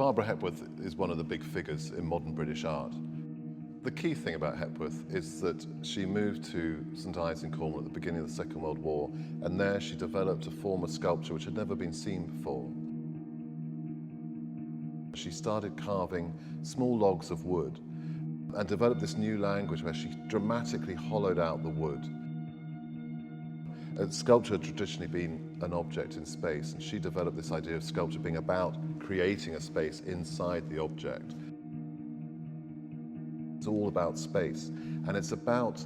Barbara Hepworth is one of the big figures in modern British art. The key thing about Hepworth is that she moved to St Ives in Cornwall at the beginning of the Second World War, and there she developed a form of sculpture which had never been seen before. She started carving small logs of wood and developed this new language where she dramatically hollowed out the wood. Sculpture had traditionally been an object in space, and she developed this idea of sculpture being about creating a space inside the object. It's all about space, and it's about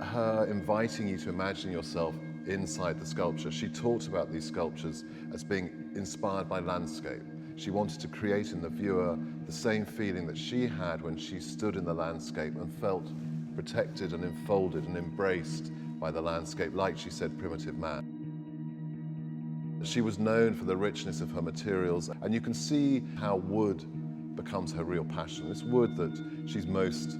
her inviting you to imagine yourself inside the sculpture. She talked about these sculptures as being inspired by landscape. She wanted to create in the viewer the same feeling that she had when she stood in the landscape and felt protected and enfolded and embraced by the landscape, like she said, primitive man. She was known for the richness of her materials, and you can see how wood becomes her real passion. It's wood that she's most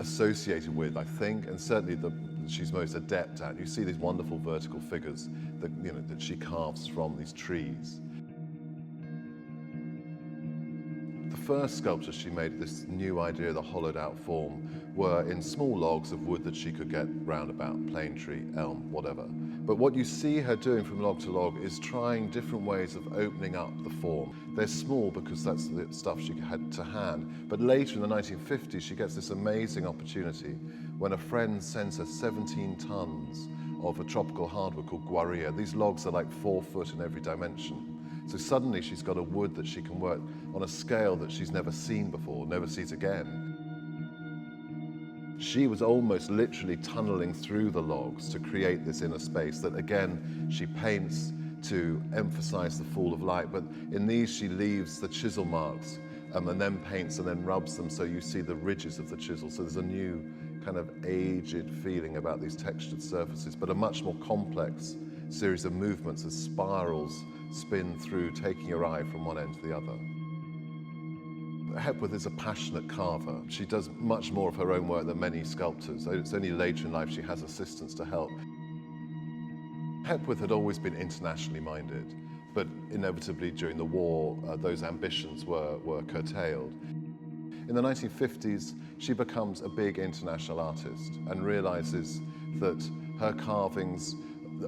associated with, I think, and certainly that she's most adept at. You see these wonderful vertical figures that, that she carves from these trees. The first sculptures she made, this new idea of the hollowed out form, were in small logs of wood that she could get round about, plane tree, elm, whatever. But what you see her doing from log to log is trying different ways of opening up the form. They're small because that's the stuff she had to hand. But later in the 1950s, she gets this amazing opportunity when a friend sends her 17 tons of a tropical hardwood called guarilla. These logs are like 4 foot in every dimension. So suddenly she's got a wood that she can work on a scale that she's never seen before, never sees again. She was almost literally tunneling through the logs to create this inner space that, again, she paints to emphasize the fall of light. But in these, she leaves the chisel marks and then paints and then rubs them so you see the ridges of the chisel. So there's a new kind of aged feeling about these textured surfaces, but a much more complex series of movements as spirals spin through, taking your eye from one end to the other. Hepworth is a passionate carver. She does much more of her own work than many sculptors. It's only later in life she has assistants to help. Hepworth had always been internationally minded, but inevitably during the war, those ambitions were curtailed. In the 1950s, she becomes a big international artist and realizes that her carvings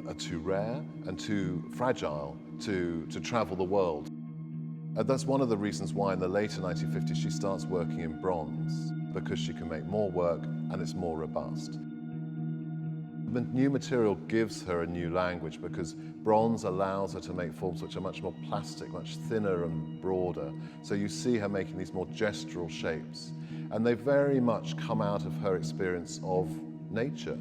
are too rare and too fragile to travel the world. And that's one of the reasons why in the later 1950s she starts working in bronze, because she can make more work and it's more robust. The new material gives her a new language because bronze allows her to make forms which are much more plastic, much thinner and broader. So you see her making these more gestural shapes, and they very much come out of her experience of nature.